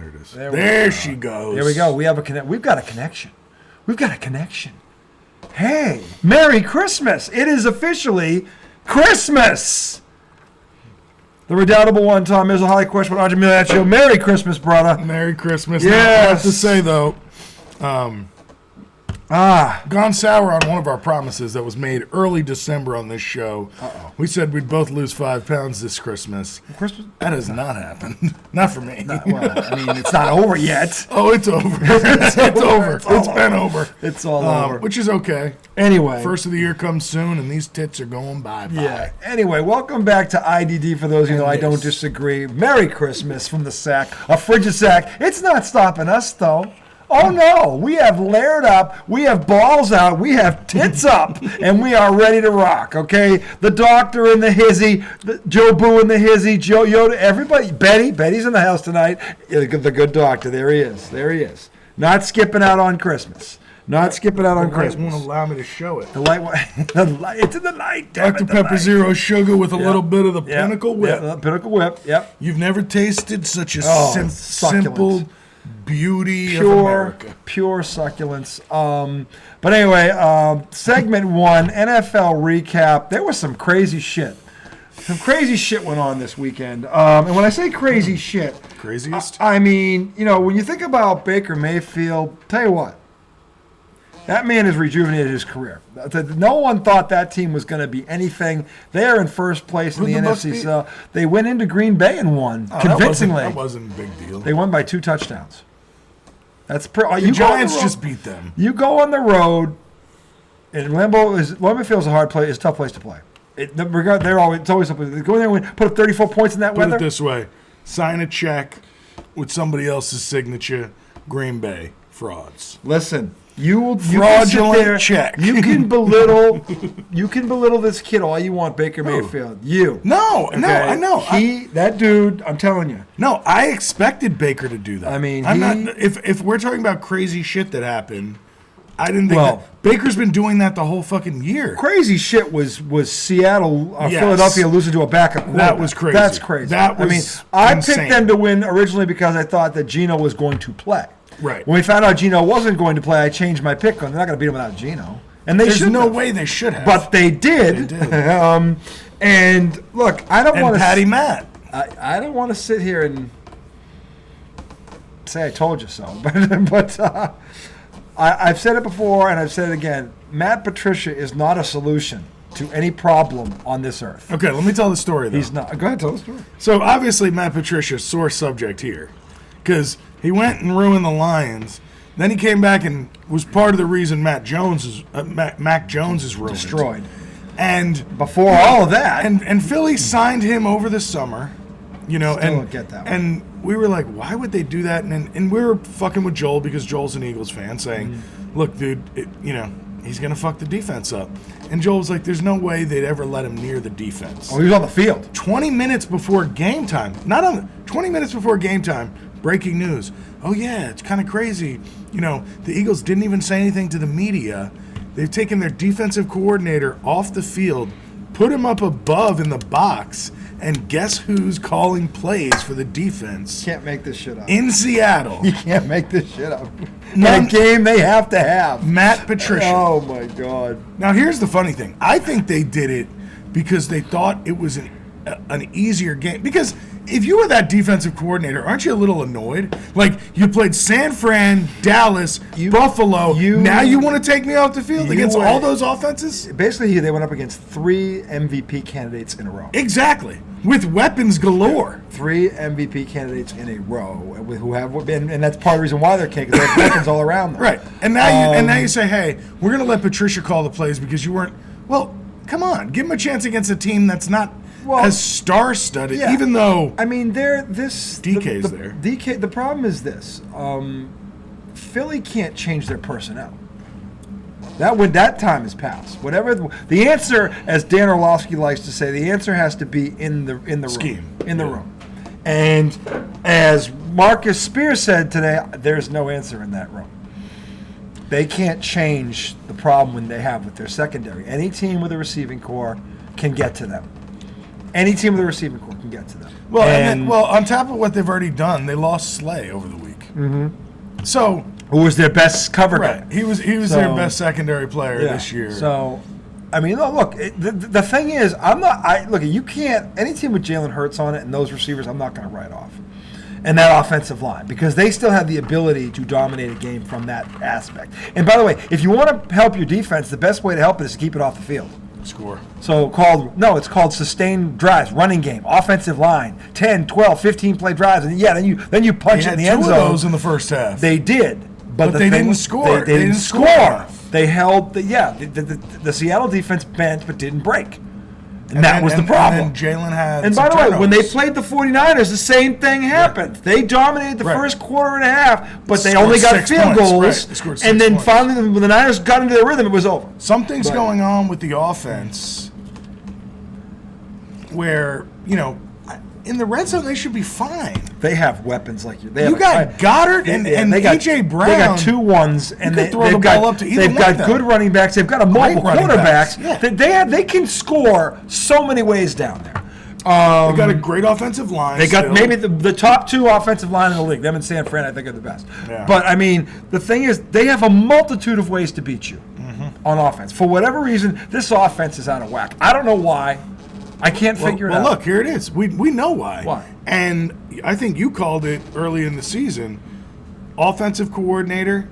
There it is. There she goes. There we go. We've got a connection. We've got a connection. Hey, Merry Christmas. It is officially Christmas. The redoubtable one, Tom Izzo, highly questionable Andre Milacho. Merry Christmas, brother. Merry Christmas. Yes. Now, I have to say, though, gone sour on one of our promises that was made early December on this show. Uh-oh. We said we'd both lose 5 pounds this Christmas. That has not happened. Not for me. It's not over yet. Oh, it's over. It's over. It's been over. It's all over. Which is okay. Anyway. First of the year comes soon, and these tits are going bye-bye. Yeah. Anyway, welcome back to IDD for those of you who know I don't disagree. Merry Christmas from the sack. A frigid sack. It's not stopping us, though. Oh, no. We have layered up. We have balls out. We have tits up. And we are ready to rock, okay? The doctor and the hizzy, Joe Boo and the hizzy, Joe Yoda, everybody. Betty's in the house tonight. The good doctor. There he is. Not skipping out on Christmas. Christmas. Won't allow me to show it. The light, it's in the light. Dr. Pepper Zero Sugar with a little bit of the Pinnacle Whip. Pinnacle Whip, yep. You've never tasted such a simple beauty of America. Pure succulence. But anyway, segment 1, NFL recap. There was some crazy shit. Some crazy shit went on this weekend. And when I say crazy shit, craziest? I mean, when you think about Baker Mayfield, tell you what, that man has rejuvenated his career. No one thought that team was going to be anything. They are in first place in the NFC South. They went into Green Bay and won convincingly. That wasn't a big deal. They won by 2 touchdowns. The Giants just beat them. You go on the road, and Lambeau Field's a tough place to play. It's always up. Go in there and win, put up 34 points in that weather. Put it this way: sign a check with somebody else's signature. Green Bay frauds. Listen. You fraudulent there, check. You can belittle this kid all you want, Baker Mayfield. No, I know. That dude, I'm telling you. No, I expected Baker to do that. I mean, if we're talking about crazy shit that happened, I didn't think that. Baker's been doing that the whole fucking year. Crazy shit was Seattle, Philadelphia losing to a backup quarterback. That was crazy. That's crazy. I picked them to win originally because I thought that Geno was going to play. Right. When we found out Geno wasn't going to play, I changed my pick. They're not going to beat him without Geno. And there's no way they should have. But they did. And look, I don't want to. Patty Matt. I don't want to sit here and say I told you so. But I've said it before and I've said it again. Matt Patricia is not a solution to any problem on this earth. Okay, let me tell the story, though. He's not. Go ahead, tell the story. So, obviously, Matt Patricia, sore subject here. Because he went and ruined the Lions. Then he came back and was part of the reason Mac Jones is ruined. Destroyed. And before all of that. And Philly signed him over the summer. Don't get that one. And we were like, why would they do that? And we were fucking with Joel because Joel's an Eagles fan saying, look, dude, he's going to fuck the defense up. And Joel was like, there's no way they'd ever let him near the defense. Oh, he was on the field. 20 minutes before game time. 20 minutes before game time, breaking news. Oh, yeah, it's kind of crazy. The Eagles didn't even say anything to the media. They've taken their defensive coordinator off the field, put him up above in the box, and guess who's calling plays for the defense? You can't make this shit up. In Seattle. You can't make this shit up. In a game they have to have. Matt Patricia. Oh, my God. Now, here's the funny thing. I think they did it because they thought it was an easier game. Because if you were that defensive coordinator, aren't you a little annoyed? Like, you played San Fran, Dallas, Buffalo. Now you want to take me off the field against all those offenses? Basically, they went up against 3 MVP candidates in a row. Exactly. With weapons galore. 3 MVP candidates in a row who have been, and that's part of the reason why they're king, because they have weapons all around them. Right. And now you say, hey, we're going to let Patricia call the plays because you weren't. Well, come on. Give him a chance against a team that's not as star-studded, even though DK's there. DK. The problem is this: Philly can't change their personnel. That time has passed. Whatever the answer, as Dan Orlovsky likes to say, the answer has to be in the scheme, in the room. And as Marcus Spears said today, there's no answer in that room. They can't change the problem when they have with their secondary. Any team with a receiving core can get to them. Any team with a receiving core can get to them. Well, on top of what they've already done, they lost Slay over the week. Mm-hmm. So who was their best cover guy? He was their best secondary player this year. So, I mean, look, the thing is, you can't, any team with Jalen Hurts on it and those receivers, I'm not going to write off. And that offensive line, because they still have the ability to dominate a game from that aspect. And by the way, if you want to help your defense, the best way to help it is to keep it off the field. Score. It's called sustained drives, running game, offensive line, 10, 12, 15 play drives. And then you punch it in the end zone. They had 2 of those in the first half. They did. But they didn't score. They didn't score. They held the Seattle defense bent but didn't break. And that was the problem. And Jalen had. And by the way, when they played the 49ers, the same thing happened. Yeah. They dominated the first quarter and a half, but they only got field goals. Right. And then finally, when the Niners got into their rhythm, it was over. Something's going on with the offense where, in the red zone, they should be fine. They have weapons like you. You got Goddard and A.J. Brown. They got 2 1s, and they've got good running backs. They've got a mobile quarterbacks. Yeah. They can score so many ways down there. They got a great offensive line. They got maybe the top 2 offensive line in the league. Them and San Fran, I think, are the best. Yeah. But, I mean, the thing is, they have a multitude of ways to beat you on offense. For whatever reason, this offense is out of whack. I don't know why. I can't figure it out. Well, look, here it is. We know why. Why? And I think you called it early in the season. Offensive coordinator,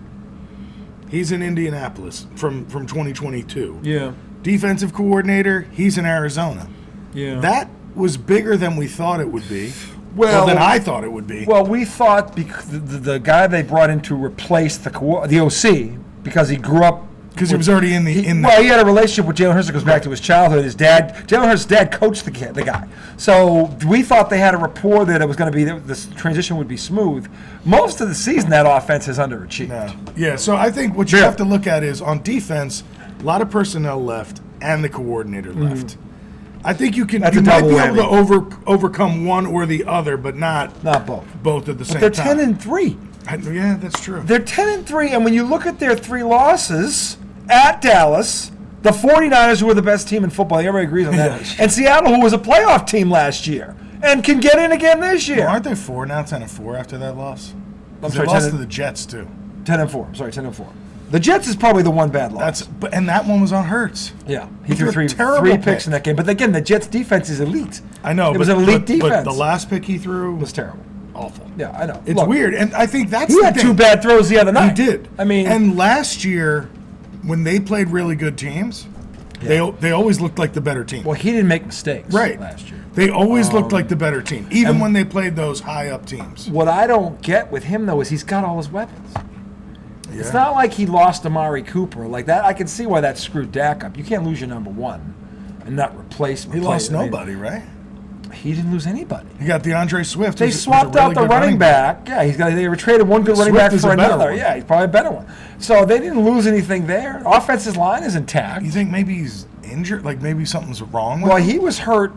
he's in Indianapolis from 2022. Yeah. Defensive coordinator, he's in Arizona. Yeah. That was bigger than we thought it would be. Well, than I thought it would be. Well, we thought because the guy they brought in to replace the OC, because he grew up. Because he was already in the. Well, he had a relationship with Jalen Hurts that goes back to his childhood. His dad, Jalen Hurts' dad, coached the guy. So we thought they had a rapport that it was going to be this transition would be smooth. Most of the season, that offense has underachieved. Yeah. So I think what you have to look at is on defense, a lot of personnel left and the coordinator left. I think you might be able to overcome one or the other, but not both. Both at the same time. They're 10-3. Yeah, that's true. They're 10-3, and when you look at their 3 losses at Dallas, the 49ers, who were the best team in football, everybody agrees on that, and Seattle, who was a playoff team last year and can get in again this year. Well, aren't they 10-4 after that loss? They lost to the Jets too. 10-4. Sorry, 10-4. The Jets is probably the one bad loss. And that one was on Hurts. Yeah, he threw three picks in that game. But again, the Jets' defense is elite. I know. It was an elite defense. But the last pick he threw was terrible. Awful. Yeah, I know. It's weird, and I think that's he had 2 bad throws the other night. He did. I mean, and last year, when they played really good teams, they always looked like the better team. Well, he didn't make mistakes last year. They always looked like the better team, even when they played those high-up teams. What I don't get with him, though, is he's got all his weapons. Yeah. It's not like he lost Amari Cooper. Like that, I can see why that screwed Dak up. You can't lose your number 1 and not replace him. He lost nobody, right? He didn't lose anybody. He got DeAndre Swift. They swapped out the running back. Yeah, they traded one good running back for another. Yeah, he's probably a better one. So they didn't lose anything there. Offensive line is intact. You think maybe he's injured? Like maybe something's wrong with him? Well, he was hurt.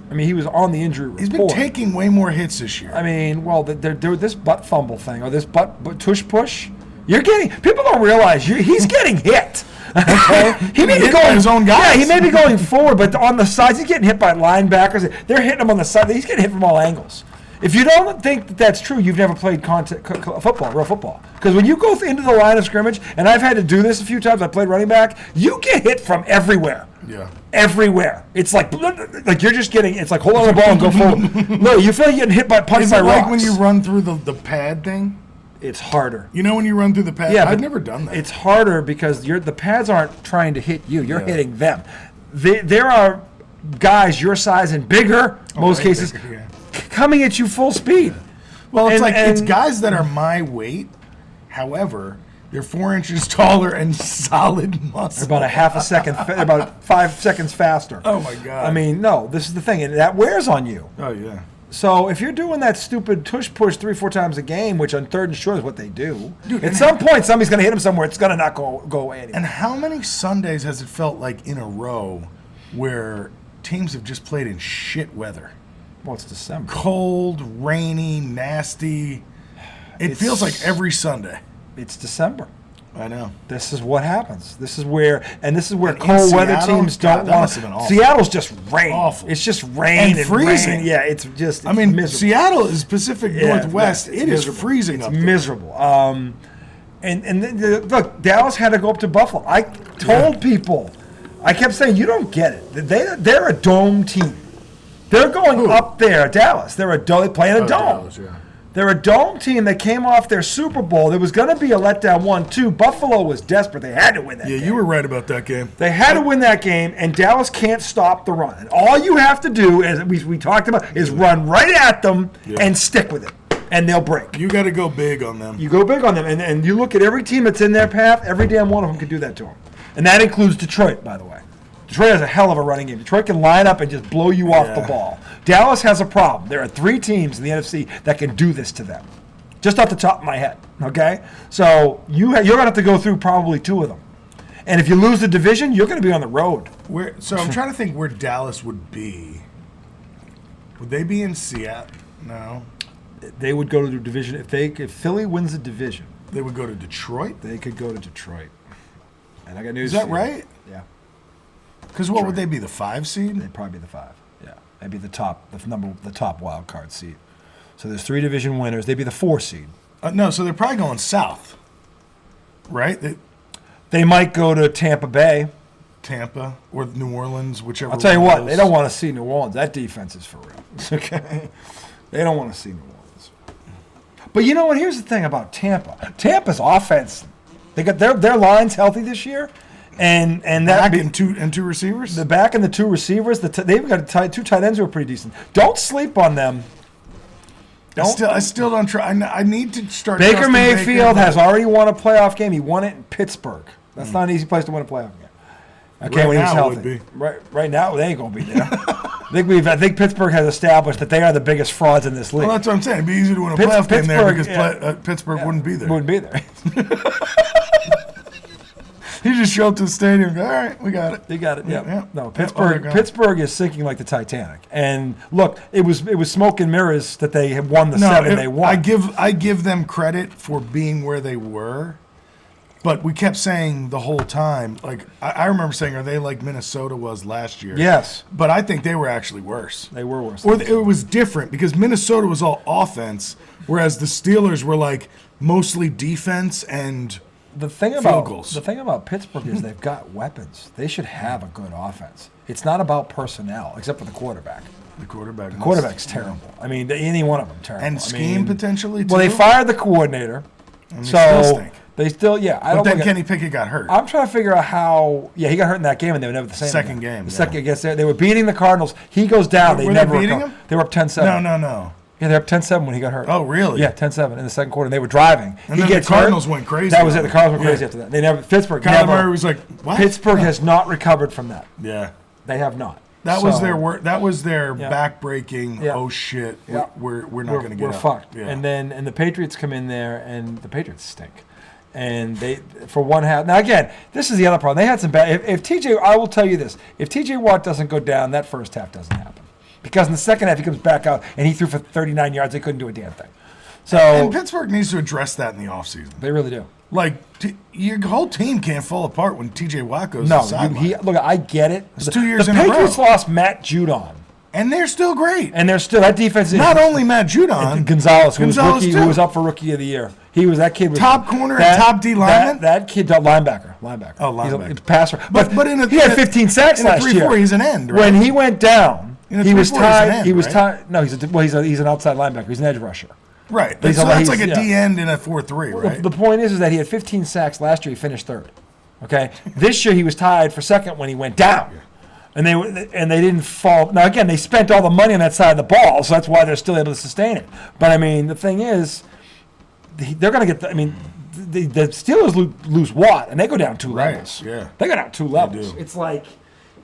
I mean, he was on the injury report. He's been taking way more hits this year. I mean, well, this butt fumble thing or this butt tush push. People don't realize he's getting hit. Okay, he may be going his own guys. Yeah, he may be going forward, but on the sides, he's getting hit by linebackers. They're hitting him on the side. He's getting hit from all angles. If you don't think that's true, you've never played real football. Because when you go into the line of scrimmage, and I've had to do this a few times, I played running back, you get hit from everywhere. Yeah. Everywhere. It's like you're just getting, it's like hold on the ball and go forward. No, you feel like you're getting hit punched by rocks. Is it like when you run through the pad thing? It's harder. You know when you run through the pad? Yeah, I've never done that. It's harder because the pads aren't trying to hit you. You're hitting them. There are guys your size and bigger, most cases, coming at you full speed. Well, it's guys that are my weight. However, they're 4 inches taller and solid muscle. They're about a half a second, about 5 seconds faster. Oh, my God. I mean, no, this is the thing. And that wears on you. Oh, yeah. So if you're doing that stupid tush push 3-4 times a game, which on 3rd and short is what they do, at some point somebody's going to hit him somewhere. It's going to not go away anymore. And how many Sundays has it felt like in a row where teams have just played in shit weather? Well, it's December. Cold, rainy, nasty. It feels like every Sunday. It's December. I know. This is what happens. This is where And cold weather Seattle, teams God, don't that want. must have been awful. Seattle's just rain. Awful. It's just rain and freezing. rain. Yeah, it's just. I mean, miserable. Seattle is Pacific Northwest. It's It is miserable. freezing It's up there. miserable. Look, Dallas had to go up to Buffalo. I told people, I kept saying, you don't get it. They're a dome team. They're going up there, Dallas. They're playing a dome. Dallas, yeah. They're a dome team that came off their Super Bowl. There was going to be a letdown 1-2. Buffalo was desperate. They had to win that game. Yeah, you were right about that game. They had to win that game, and Dallas can't stop the run. And all you have to do, as we talked about, is run right at them and stick with it, and they'll break. You got to go big on them. You go big on them, and you look at every team that's in their path, every damn one of them can do that to them. And that includes Detroit, by the way. Detroit has a hell of a running game. Detroit can line up and just blow you off the ball. Dallas has a problem. There are 3 teams in the NFC that can do this to them. Just off the top of my head, okay? So you're going to have to go through probably 2 of them. And if you lose the division, you're going to be on the road. So I'm trying to think where Dallas would be. Would they be in Seattle? No. They would go to the division. If Philly wins the division, They would go to Detroit? they could go to Detroit. And I got news Is that for you. right? Yeah. Because what would they be, the 5 seed? They'd probably be the 5. Yeah. They'd be the top wild card seed. So there's 3 division winners. They'd be the 4 seed. No, so they're probably going south, right? They might go to Tampa Bay. Tampa or New Orleans, whichever. I'll tell you one what, of they those. don't want to see New Orleans. That defense is for real. Okay? They don't want to see New Orleans. But you know what? Here's the thing about Tampa. Tampa's offense, they got their lines healthy this year. And that Back and two receivers? the back and the 2 receivers, they've got 2 tight ends who are pretty decent. Don't sleep on them. I still don't try. I need to start. Baker trusting Mayfield Baker, has already won a playoff game. He won it in Pittsburgh. That's not an easy place to win a playoff game. Okay, Right when he's now it healthy. would be. Right now, they ain't gonna be there. I think Pittsburgh has established that they are the biggest frauds in this league. Well, that's what I'm saying. It'd be easy to win a playoff game there because Pittsburgh wouldn't be there. Wouldn't be there. You just show up to the stadium and go, all right, we got it. You got it. Yep. Yeah. No, Pittsburgh Pittsburgh is sinking like the Titanic. And look, it was smoke and mirrors that they had won the 7 they won. I give them credit for being where they were, but we kept saying the whole time, like I remember saying, are they like Minnesota was last year? Yes. But I think they were actually worse. They were worse. Or it was different because Minnesota was all offense, whereas the Steelers were like mostly defense and The thing about Pittsburgh is they've got weapons. They should have a good offense. It's not about personnel, except for the quarterback. the quarterback. The quarterback's terrible. I mean, any one of them terrible. And scheme potentially too. Well, they fired the coordinator, And they so still stink. they still I But don't. then look Kenny Pickett got hurt. I'm trying to figure out how. Yeah, he got hurt in that game, and they were never the same. Second again. game, The yeah. second against they were beating the Cardinals. He goes down. Were They they never beating recover. him? They were up 10-7. No. Yeah, they're up 10-7 when he got hurt. Oh, really? Yeah, 10-7 in the second quarter. And they were driving. And he then the gets Cardinals hurt. went crazy That was on it. The him. Cardinals went Yeah. crazy after that. They never. Pittsburgh. Kyler never, Murray was like, what? Pittsburgh has not recovered from that. Yeah. They have not. That was their work. That was their Yeah. back-breaking. Yeah. Oh shit! Yeah. We're not going to get We're up. fucked. Yeah. And then the Patriots come in there, and the Patriots stink. And they for one half. Now again, this is the other problem. They had some bad. If TJ, I will tell you this: if TJ Watt doesn't go down, that first half doesn't happen. Because in the second half he comes back out and he threw for 39 yards. They couldn't do a damn thing. So And Pittsburgh needs to address that in the offseason. they really do. Like your whole team can't fall apart when TJ Watt goes to No, the sideline. look, I get it. It's 2 years the in a row. Patriots lost Matt Judon, And they're still great. and they're still that defense. Is, Not only Matt Judon, Gonzalez, who too. was up for rookie of the year. That kid was Top corner and top D lineman? That kid, linebacker. Oh, linebacker. He's a passer. But in he had 15 sacks in a last 3-4, year. he's an end, right? When he went down, In a he was 3-4, he's an tied. end, He was right? tied. No, he's an outside linebacker. He's an edge rusher. Right. He's So a- that's he's- like a yeah. D end in a 4-3, right? The point is that he had 15 sacks last year. He finished third. Okay, this year he was tied for second when he went down, and they didn't fall. Now again, they spent all the money on that side of the ball, so that's why they're still able to sustain it. But I mean, the thing is, they're going to get. The Steelers lose Watt, and they go down 2 Right, levels. yeah. They go down 2 levels. do. It's like,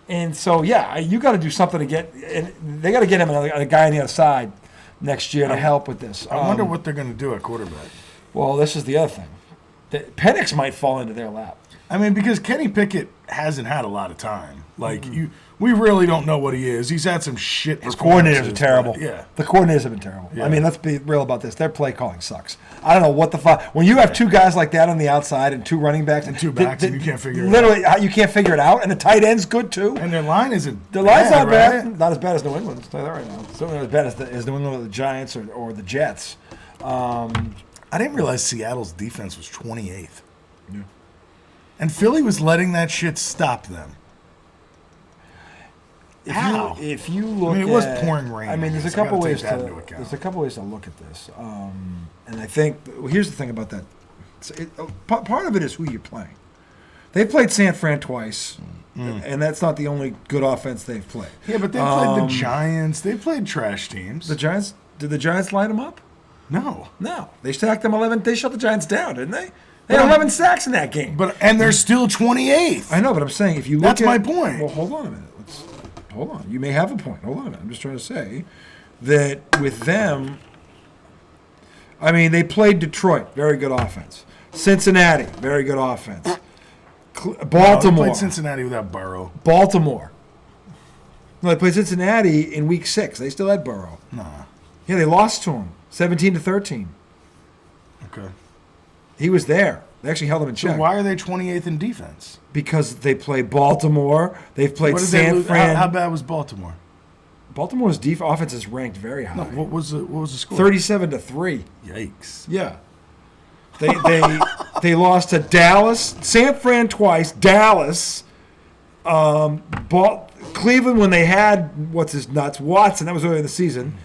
and so you got to do something to get. And they got to get him a guy on the other side next year to help with this. I wonder what they're going to do at quarterback. Well, this is the other thing. Penix might fall into their lap. I mean, because Kenny Pickett hasn't had a lot of time. Like, we really don't know what he is. He's had some shit. His coordinators are terrible. Yeah. The coordinators have been terrible. Yeah. I mean, let's be real about this. Their play calling sucks. I don't know what the fuck. When you have two guys like that on the outside and two running backs. And two backs, and you can't figure it out. Literally, you can't figure it out. And the tight end's good, too. And their line isn't The line's not bad. right? Not as bad as New England. I'll tell you that right now. Certainly not as bad as New England or the Giants or the Jets. I didn't realize Seattle's defense was 28th. Yeah. And Philly was letting that shit stop them. If you look, I mean, it was pouring rain. I mean, there's a I couple gotta ways take that to into account. look at this, and I think here's the thing about that. Part of it is who you're playing. They played San Fran twice, and that's not the only good offense they've played. Yeah, but they played the Giants. They played trash teams. The Giants. Did the Giants line them up? No. No, they stacked them 11. They shut the Giants down, didn't they? They had 11 sacks in that game. And they're still 28th. I know, but I'm saying if you look That's at, my point. Well, hold on a minute. Hold on. You may have a point. Hold on a minute. I'm just trying to say that with them, I mean, they played Detroit, very good offense. Cincinnati, very good offense. Baltimore. No, they played Cincinnati without Burrow. Baltimore. No, they played Cincinnati in Week 6. They still had Burrow. Nah. Yeah, they lost to him, 17-13. Okay. He was there. They actually held him in check. So why are they 28th in defense? Because they play Baltimore. They've played What did San they lose? Fran. How bad was Baltimore? Baltimore's offense is ranked very high. No, what was the score? 37-3. Yikes. Yeah. They lost to Dallas, San Fran twice, Dallas, Cleveland when they had Watson, that was early in the season,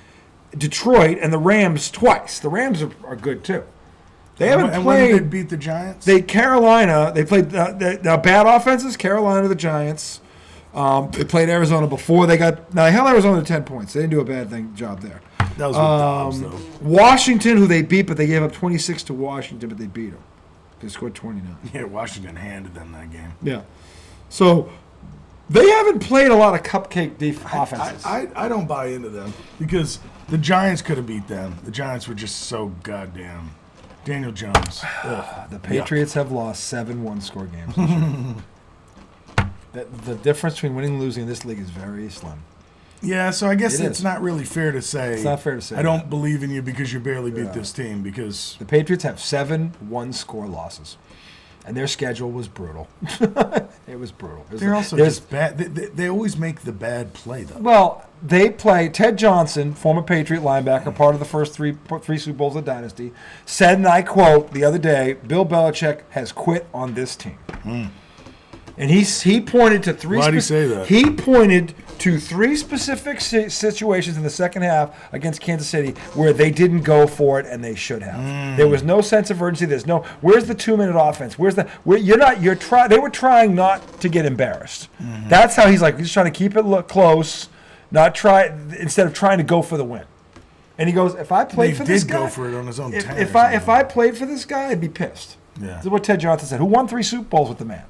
Detroit, and the Rams twice. The Rams are good too. They haven't and played. When did they beat the Giants? Carolina. They played the bad offenses. Carolina, the Giants. They played Arizona before they got. Now they held Arizona to 10 points. They didn't do a bad though. That was with Dobbs, though. Washington, who they beat, but they gave up 26 to Washington, but they beat them. They scored 29. Yeah, Washington handed them that game. Yeah. So they haven't played a lot of cupcake offenses. I don't buy into them because the Giants could have beat them. The Giants were just so goddamn. Daniel Jones. The Patriots have lost 7 one-score games this year. The difference between winning and losing in this league is very slim. Yeah, so I guess It it's is. not really fair to say. It's not fair to say I don't believe in you because you barely beat this team because The Patriots have 7 one-score losses, and their schedule was brutal. It was brutal. they're also just bad. They always make the bad play, though. Well, they play Ted Johnson, former Patriot linebacker, part of the first three Super Bowls of the dynasty, said, and I quote, the other day, Bill Belichick has quit on this team. And he pointed to 3. Why did he say that? He pointed to 3 specific situations in the second half against Kansas City where they didn't go for it and they should have. There was no sense of urgency. There's no. Where's the 2-minute offense? They were trying not to get embarrassed. That's how he's like. He's trying to keep it close, instead of trying to go for the win. And he goes, if I played for this guy, go for it on his own. if I played for this guy, I'd be pissed. Yeah. This is what Ted Johnson said, who won 3 Super Bowls with the man.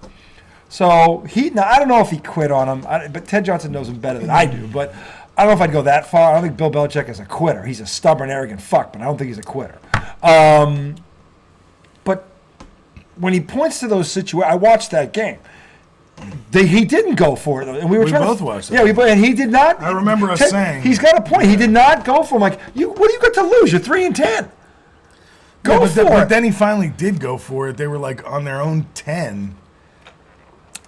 So now I don't know if he quit on him, but Ted Johnson knows him better than I do. But I don't know if I'd go that far. I don't think Bill Belichick is a quitter. He's a stubborn, arrogant fuck, but I don't think he's a quitter. But when he points to those situations, I watched that game. He didn't go for it, though, and we both watched that. Yeah, and he did not. I remember us saying he's got a point. He did not go for him. Like, what do you got to lose? You're 3-10. Go for it. But then he finally did go for it. They were like on their own 10.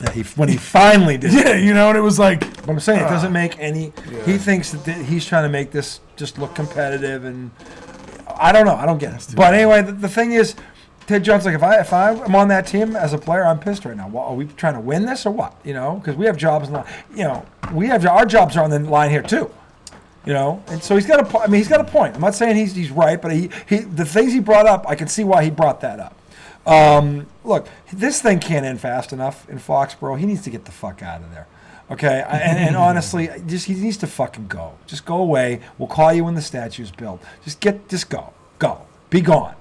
Yeah, when he finally did. Yeah, and it was like. But I'm saying it doesn't make any. Yeah. He thinks that he's trying to make this just look competitive, and I don't know. I don't get it. But anyway, the thing is, Ted Johnson's like, if I'm on that team as a player, I'm pissed right now. Well, are we trying to win this or what? Because we have jobs. Our jobs are on the line here too. And so he's got a. I mean, he's got a point. I'm not saying he's right, but the things he brought up, I can see why he brought that up. Look, this thing can't end fast enough in Foxborough. He needs to get the fuck out of there. Okay, and honestly, he needs to fucking go. Just go away. We'll call you when the statue's built. Just go, be gone.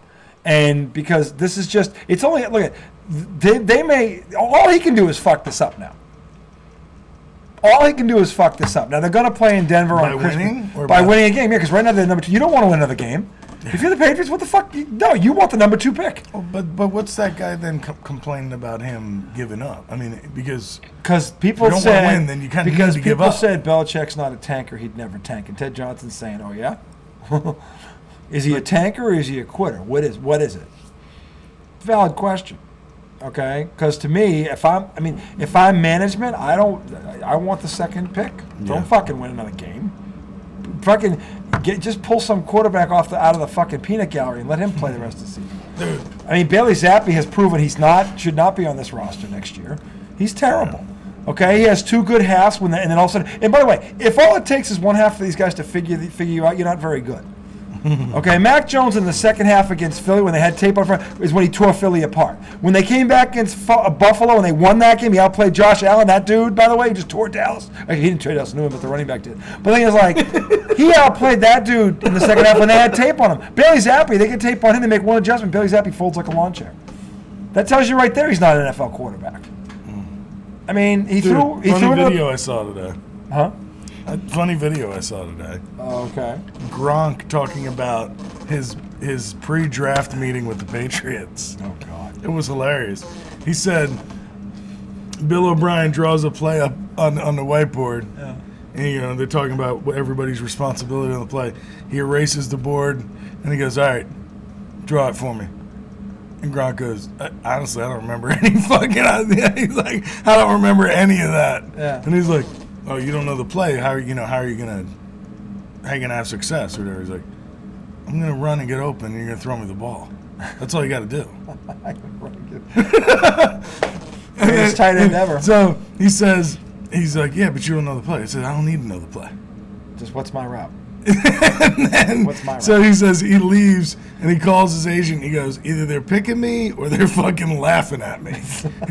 And because this is just, it's only look at they may all he can do is fuck this up now. All he can do is fuck this up. Now they're going to play in Denver on Christmas winning or by winning a game. Yeah, because right now they're number 2. You don't want to win another game. If you're the Patriots, what the fuck? No, you want the number 2 pick. Oh, but what's that guy then complaining about him giving up? I mean, because people if you don't said want to win, then you kind of need to give people up. said Belichick's not a tanker; he'd never tank. And Ted Johnson's saying, "Oh yeah, is he a tanker or is he a quitter? What is it?" Valid question. Okay, because to me, if I'm management, I want the second pick. Don't fucking win another game. Fucking just pull some quarterback out of the fucking peanut gallery and let him play the rest of the season. Dude. I mean, Bailey Zappi has proven should not be on this roster next year. He's terrible. Okay, he has 2 good halves and then all of a sudden. And by the way, if all it takes is one half for these guys to figure you out, you're not very good. Okay, Mac Jones in the second half against Philly when they had tape on front is when he tore Philly apart. When they came back against Buffalo and they won that game, he outplayed Josh Allen. That dude, by the way, he just tore Dallas. He didn't trade Dallas, knew him, but the running back did. But the thing is, like, he outplayed that dude in the second half when they had tape on him. Bailey Zappi, they get tape on him, they make one adjustment. Bailey Zappi folds like a lawn chair. That tells you right there he's not an NFL quarterback. I mean, he threw video I saw today. Huh? A funny video I saw today. Oh, okay. Gronk talking about his pre-draft meeting with the Patriots. Oh, God. It was hilarious. He said Bill O'Brien draws a play up on the whiteboard. Yeah. And they're talking about what everybody's responsibility on the play. He erases the board and he goes, "All right, draw it for me." And Gronk goes, "Honestly, I don't remember any fucking idea." He's like, "I don't remember any of that." Yeah. And he's like, "Oh, you don't know the play? How are you gonna have success or whatever?" He's like, "I'm gonna run and get open, and you're gonna throw me the ball. That's all you got to do." Greatest tight end ever. So he's like, "Yeah, but you don't know the play." I said, "I don't need to know the play. Just what's my route?" What's my route? So he says he leaves and he calls his agent. He goes, "Either they're picking me or they're fucking laughing at me."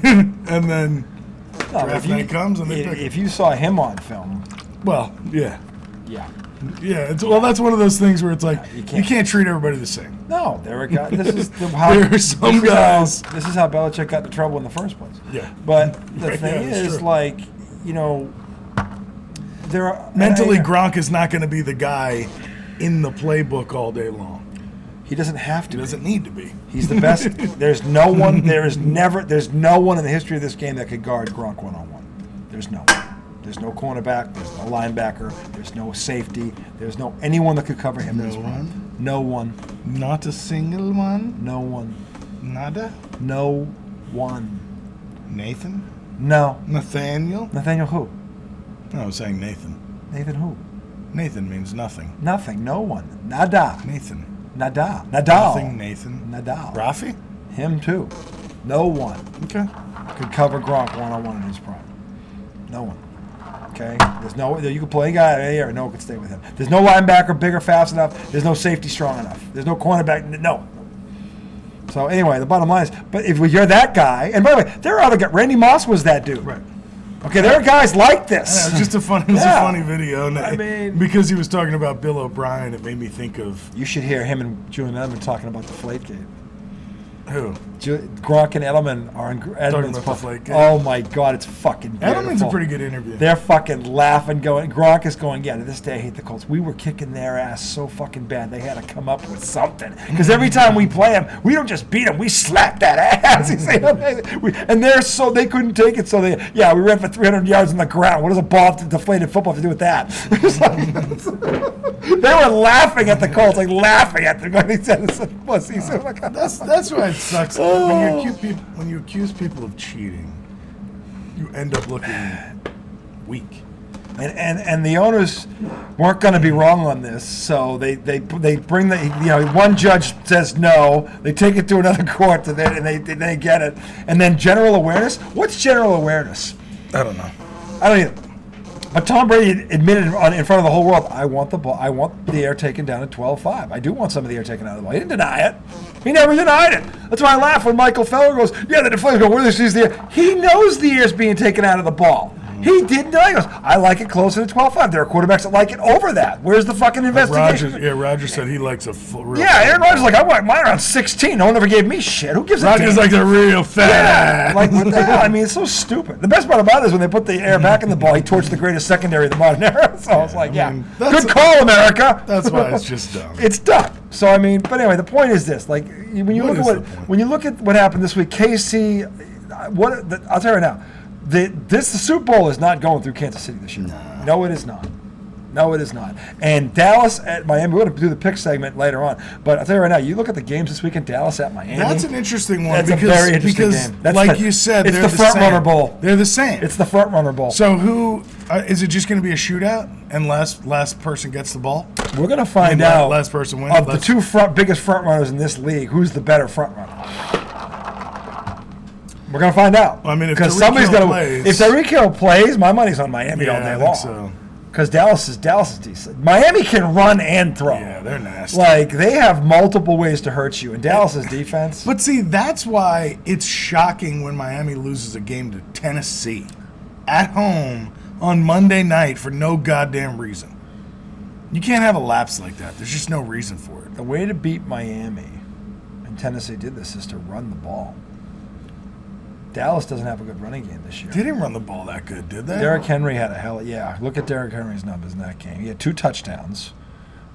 And then draft night comes and they pick him. If you saw him on film, well, yeah. Yeah. Yeah, that's one of those things where it's like you can't treat everybody the same. No, there are guys. This is there are some guys. This is how Belichick got into trouble in the first place. Yeah. But the thing is, like, there are mentally Gronk is not going to be the guy in the playbook all day long. He doesn't have to. He doesn't need to be. He's the best. There's no one. There's no one in the history of this game that could guard Gronk one-on-one. There's no one. There's no cornerback. There's no linebacker. There's no safety. There's no anyone that could cover him. No one. Not a single one. No one. Nada. No one. Nathan. No. Nathaniel. Nathaniel who? No, I was saying Nathan. Nathan who? Nathan means nothing. Nothing. No one. Nada. Nathan. Nada. Nadal. Nothing. Nathan. Nadal. Rafi. Him too. No one. Okay. Could cover Gronk one-on-one in his prime. No one. Okay? There's no. You can play a guy there, no one can stay with him. There's no linebacker big or fast enough. There's no safety strong enough. There's no cornerback. No. So anyway, the bottom line is, but if you're that guy, and by the way, there are other guys. Randy Moss was that dude. Right. Okay, there are guys like this. It's just a funny video. And I mean, because he was talking about Bill O'Brien, it made me think of. You should hear him and Julian Edelman talking about the Deflategate. Who? Gronk and Edelman are in Edelman's Deflategate. Oh my God, it's fucking beautiful. Edelman's a pretty good interview. They're fucking laughing, going. Gronk is going. Yeah, to this day I hate the Colts. We were kicking their ass so fucking bad. They had to come up with something because every time we play them, we don't just beat them. We slap that ass. And they're so they couldn't take it. So we ran for 300 yards on the ground. What does a ball deflated football have to do with that? They were laughing at the Colts, like laughing at them. They said it's a pussy. So that's why it sucks. When you accuse people of cheating, you end up looking weak. And the owners weren't going to be wrong on this, so they bring the one judge says no, they take it to another court, and they get it, and then general awareness. What's general awareness? I don't know. I don't either. But Tom Brady admitted in front of the whole world, I want the ball. I want the air taken down at 12-5. I do want some of the air taken out of the ball. He didn't deny it. He never denied it. That's why I laugh when Michael Feller goes, yeah, the deflator go, where this is the air. He knows the air's being taken out of the ball. He didn't know. He goes, I like it closer to 12.5. There are quarterbacks that like it over that. Where's the fucking investigation? Rogers said he likes a real. Yeah, Aaron Rodgers is like, I want mine around 16. No one ever gave me shit. Who gives a damn? Rogers like a real fat. Yeah, like, what the hell? I mean, it's so stupid. The best part about it is when they put the air back in the ball, he torched the greatest secondary of the modern era. So I was like, good call, America. That's why it's just dumb. It's dumb. So I mean, but anyway, the point is this: like when you look at what happened this week, KC. I'll tell you right now, the Super Bowl is not going through Kansas City this year. No, it is not. No, it is not. And Dallas at Miami, we're going to do the pick segment later on. But I'll tell you right now, you look at the games this weekend, Dallas at Miami. That's an interesting one. That's a very interesting game. That's you said, it's the front runner bowl. They're the same. It's the front runner bowl. So who is it? Just going to be a shootout and last person gets the ball? We're going to find out. Last person wins. Of the two biggest front runners in this league, who's the better front runner? We're going to find out. Well, I mean, if Tyreek Hill plays, my money's on Miami all day long. So. Because Dallas is decent. Miami can run and throw. Yeah, they're nasty. Like, they have multiple ways to hurt you. And Dallas's defense. But see, that's why it's shocking when Miami loses a game to Tennessee at home on Monday night for no goddamn reason. You can't have a lapse like that. There's just no reason for it. The way to beat Miami, and Tennessee did this, is to run the ball. Dallas doesn't have a good running game this year. They didn't run the ball that good, did they? Derrick Henry had look at Derrick Henry's numbers in that game. He had 2 touchdowns.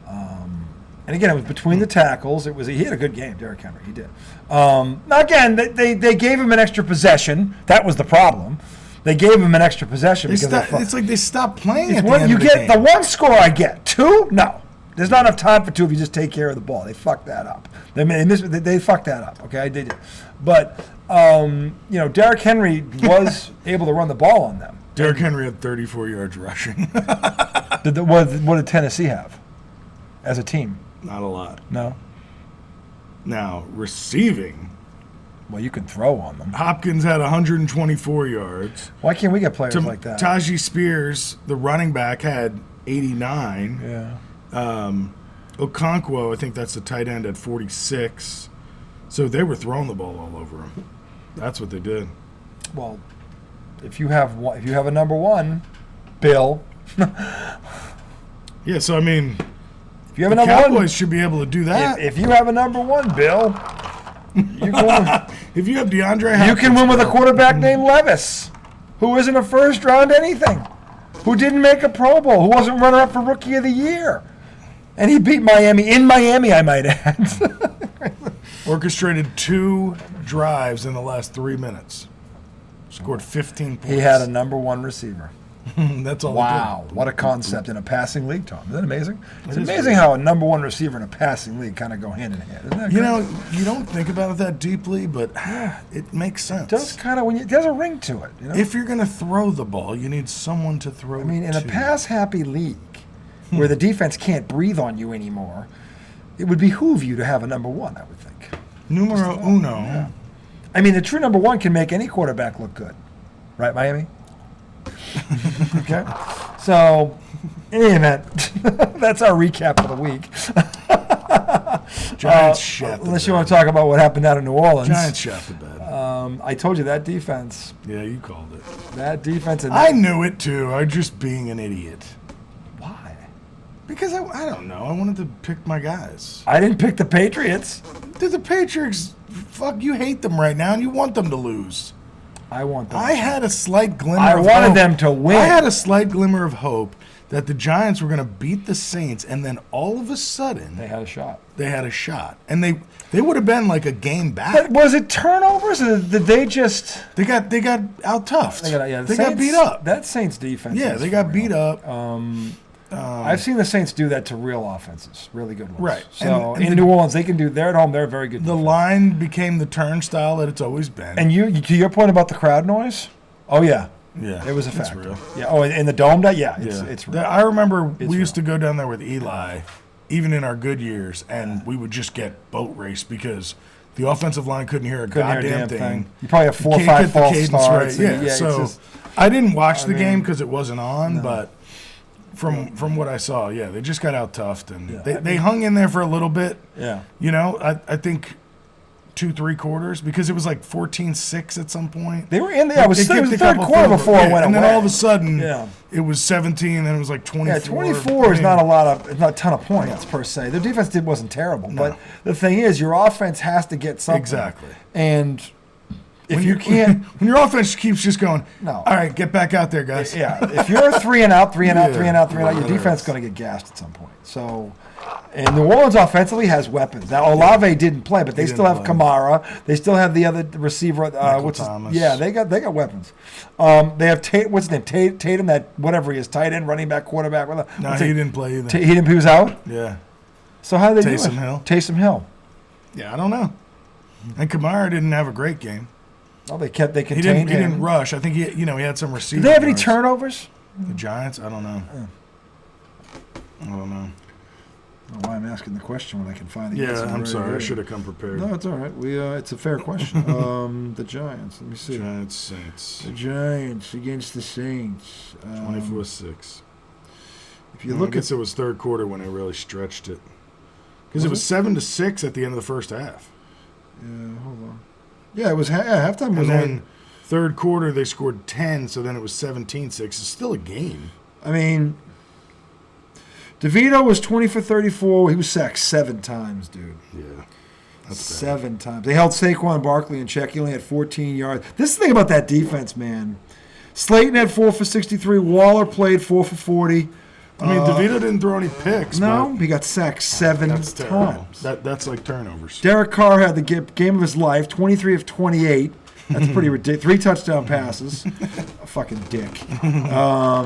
And again, it was between the tackles. He had a good game, Derrick Henry. He did. Now again, they gave him an extra possession. That was the problem. They gave him an extra possession it's like they stopped playing at the end of the game. The one score I get. 2? No. There's not enough time for 2 if you just take care of the ball. They fucked that up. They fucked that up. Okay, they did. But Derrick Henry was able to run the ball on them. Derrick Henry had 34 yards rushing. What did Tennessee have as a team? Not a lot. No. Now, receiving. Well, you can throw on them. Hopkins had 124 yards. Why can't we get players like that? Tajee Spears, the running back, had 89. Yeah. Okonkwo, I think that's the tight end, at 46. So they were throwing the ball all over him. That's what they did. Well, if you have a number one, Bill. Yeah, so I mean, if you have a number Cowboys one, should be able to do that. If you have a number one, Bill, you can if you have DeAndre Hopkins, you can win with a quarterback named Levis, who isn't a first round anything, who didn't make a Pro Bowl, who wasn't runner up for Rookie of the Year, and he beat Miami in Miami, I might add. Orchestrated 2 drives in the last 3 minutes. Scored 15 points. He had a number one receiver. That's all. Wow, what a concept in a passing league, Tom. Isn't that amazing? It's amazing how a number one receiver in a passing league kind of go hand in hand. Isn't that great? You don't think about it that deeply, but it makes sense. It does kind of there's a ring to it. You know? If you're going to throw the ball, you need someone to throw it to. In a pass-happy league where the defense can't breathe on you anymore, it would behoove you to have a number one, I would think. Numero uno. Yeah. The true number one can make any quarterback look good. Right, Miami? Okay. So, in any event, that's our recap of the week. Giants shot the Unless bed. you want to talk about what happened out in New Orleans. Giants shot the bed. I told you that defense. Yeah, you called it. That defense. I knew it, too. I'm just being an idiot. Why? Because I don't know. I wanted to pick my guys. I didn't pick the Patriots. Dude, the Patriots, you hate them right now, and you want them to lose. I want them. I had a slight glimmer I of wanted hope. them to win. I had a slight glimmer of hope that the Giants were going to beat the Saints, and then all of a sudden They had a shot. And they would have been like a game back. But was it turnovers, or did they just? They got out toughed. They got beat up. That Saints defense. Yeah, they got beat up. I've seen the Saints do that to real offenses, really good ones. Right. So And in New Orleans, they can do. They're at home. They're a very good. The defense. line became the turnstile that it's always been. And you to your point about the crowd noise. Oh yeah. Yeah, It was a it's fact. real. Yeah. Oh, in the dome. It's real. I remember It's we used real. to go down there with Eli, even in our good years, and we would just get boat raced because the offensive line couldn't hear a goddamn thing. You probably have 4 or Can't 5 get the false cadence starts. right. and- Yeah, so it's just, I didn't watch the game because it wasn't on, but from what I saw, yeah, they just got out toughed, and they hung in there for a little bit. yeah. I think 2-3 quarters because it was like 14-6 at some point. They were in there. It was They the kicked a third couple quarter field before goals. it went and away. then all of a sudden, Yeah. it was 17, then it was like 24. Yeah, 24 is not a lot of, not a ton of points per se. Their defense wasn't terrible, but the thing is, your offense has to get something. Exactly. And if When you can't, when your offense keeps just going, No. all right, get back out there, guys. yeah, if you're 3 and out, 3 and out, Yeah. 3 and out, 3 and out, your defense is going to get gassed at some point. So, and New Orleans offensively has weapons. Now Olave didn't play, but they still have Kamara. They still have the other receiver. What's Thomas. Yeah, they got weapons. They have what's his name? Tatum, that whatever he is, tight end, running back, quarterback. No, he didn't play either. He was out. Yeah. So how did they do it? Taysom Hill. Yeah, I don't know. And Kamara didn't have a great game. Oh, they contained He him. didn't rush. I think he had some receiving. Did they have any yards. turnovers? The Giants? I don't know. I don't know. I don't know why I'm asking the question when I can find the Yeah, answer. I'm sorry. I should have come prepared. No, it's all right. It's a fair question. The Giants. Let me see. Giants, Saints. The Giants against the Saints. 24-6. If you I look guess at it was third quarter when they really stretched it. Because it was 7-6 at the end of the first half. Yeah, hold on. Yeah, it was halftime. Was And then only, third quarter they scored 10, so then it was 17-6. It's still a game. I mean, DeVito was 20 for 34. He was sacked 7 times, dude. Yeah. That's 7 times. They held Saquon Barkley in check. He only had 14 yards. This is the thing about that defense, man. Slayton had 4 for 63. Waller played 4 for 40. I mean, DeVito didn't throw any picks. No, he got sacked 7 That's terrible. times. That's like turnovers. Derek Carr had the game of his life, 23 of 28. That's pretty ridiculous. 3 touchdown passes. A fucking dick. That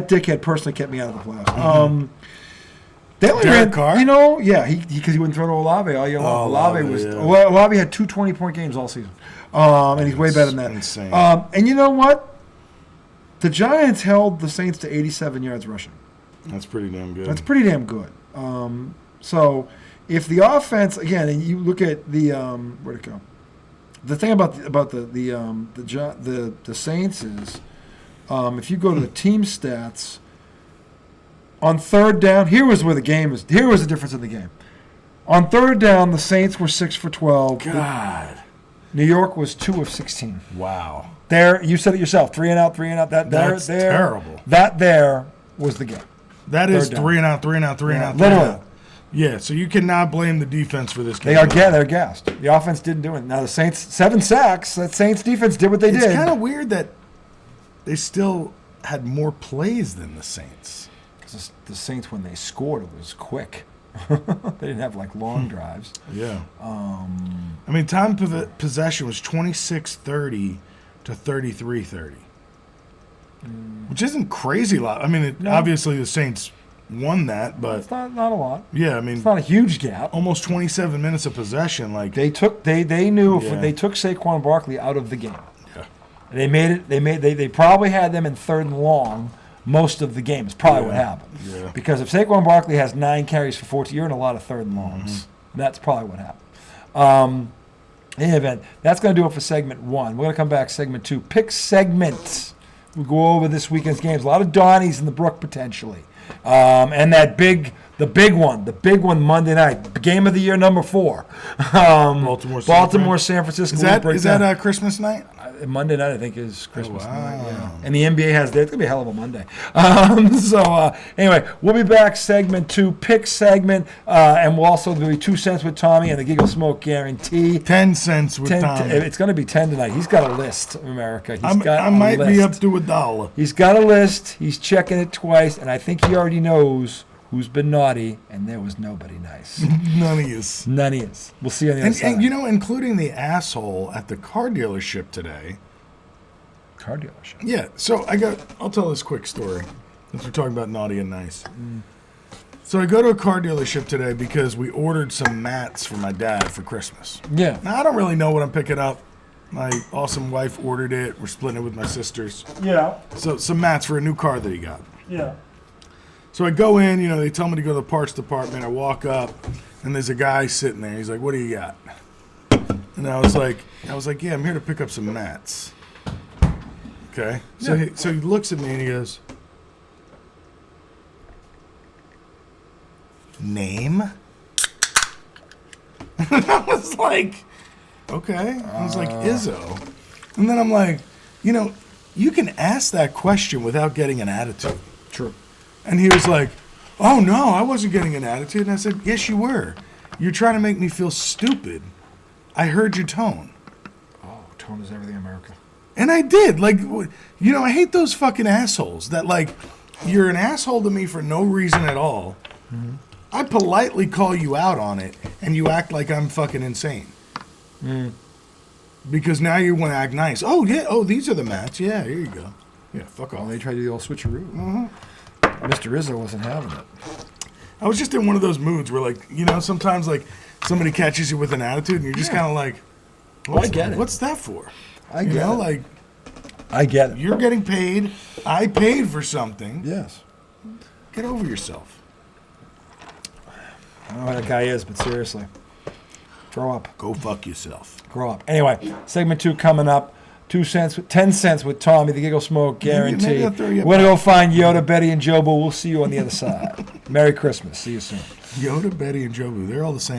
dickhead personally kept me out of the playoffs. They only Derek Carr? Yeah, because he wouldn't throw to Olave all year long. Olave Olave had 2 20-point games all season, and he's way better than that. Insane. And you know what? The Giants held the Saints to 87 yards rushing. That's pretty damn good. That's pretty damn good. So if the offense again, and you look at the where'd it go? The thing about the Saints is, if you go to the team stats on third down, here was where the game is. Here was the difference in the game. On third down, the Saints were 6 for 12. God. New York was 2 of 16. Wow. There, you said it yourself. 3 and out, 3 and out. That's terrible. That there was the game. That is Third down. 3 and out, 3 and out, 3 and out. Literally. Yeah, so you cannot blame the defense for this game. They're gassed. The offense didn't do it. Now the Saints, 7 sacks. That Saints defense did what they did. It's kind of weird that they still had more plays than the Saints. Because the Saints, when they scored, it was quick. They didn't have like long drives. Yeah. I mean, time possession was 26-30 to 33-30, which isn't crazy lot. I mean, obviously the Saints won that, but it's not a lot. Yeah, I mean, it's not a huge gap. Almost 27 minutes of possession. Like they knew if they took Saquon Barkley out of the game. Yeah. They probably had them in 3rd and long most of the game. It's probably what happened. Yeah. Because if Saquon Barkley has 9 carries for 40, you're in a lot of 3rd and longs. That's probably what happened. In any event, that's going to do it for segment 1. We're going to come back segment 2. Pick segment. We'll go over this weekend's games. A lot of Donnies in the Brook potentially. And the big one Monday night, game of the year number 4. Baltimore, San Francisco. Is that Christmas night? Monday night, I think, is Christmas night. Wow. Yeah. And the NBA has that. It's going to be a hell of a Monday. Anyway, we'll be back segment 2, pick segment, and we'll also do 2 cents with Tommy and the Giggle Smoke guarantee. 10 cents with Tommy. It's going to be 10 tonight. He's got a list, America. I might be up to $1. He's got a list. He's checking it twice, and I think he already knows who's been naughty, and there was nobody nice. None of yous. None of yous. We'll see you on the other side. And, including the asshole at the car dealership today. Car dealership? Yeah. So I'll tell this quick story, since we're talking about naughty and nice. So I go to a car dealership today because we ordered some mats for my dad for Christmas. Yeah. Now, I don't really know what I'm picking up. My awesome wife ordered it. We're splitting it with my sisters. Yeah. So some mats for a new car that he got. Yeah. So I go in, they tell me to go to the parts department. I walk up, and there's a guy sitting there. He's like, "What do you got?" And I was like, "Yeah, I'm here to pick up some mats." Okay. So he looks at me and he goes, "Name?" And I was like, okay. I was like, Izzo. And then I'm like, you can ask that question without getting an attitude. True. And he was like, oh, no, I wasn't getting an attitude. And I said, yes, you were. You're trying to make me feel stupid. I heard your tone. Oh, tone is everything in America. And I did. Like, I hate those fucking assholes that, like, you're an asshole to me for no reason at all. Mm-hmm. I politely call you out on it, and you act like I'm fucking insane. Because now you want to act nice. Oh, yeah. Oh, these are the mats. Yeah, here you go. Yeah, fuck off. They tried to do the old switcheroo. Mm-hmm. Mr. Rizzo wasn't having it. I was just in one of those moods where, like, sometimes, like, somebody catches you with an attitude, and you're just kind of like, I get it. What's that for? I get it. Like, I get it. You're getting paid. I paid for something. Yes. Get over yourself. I don't know who that guy is, but seriously. Grow up. Go fuck yourself. Grow up. Anyway, segment 2 coming up. 2 cents, 10 cents with Tommy, the Giggle Smoke guarantee. Maybe I'll throw you We're going to go find Yoda, Betty, and Jobo. We'll see you on the other side. Merry Christmas. See you soon. Yoda, Betty, and Jobu, they're all the same.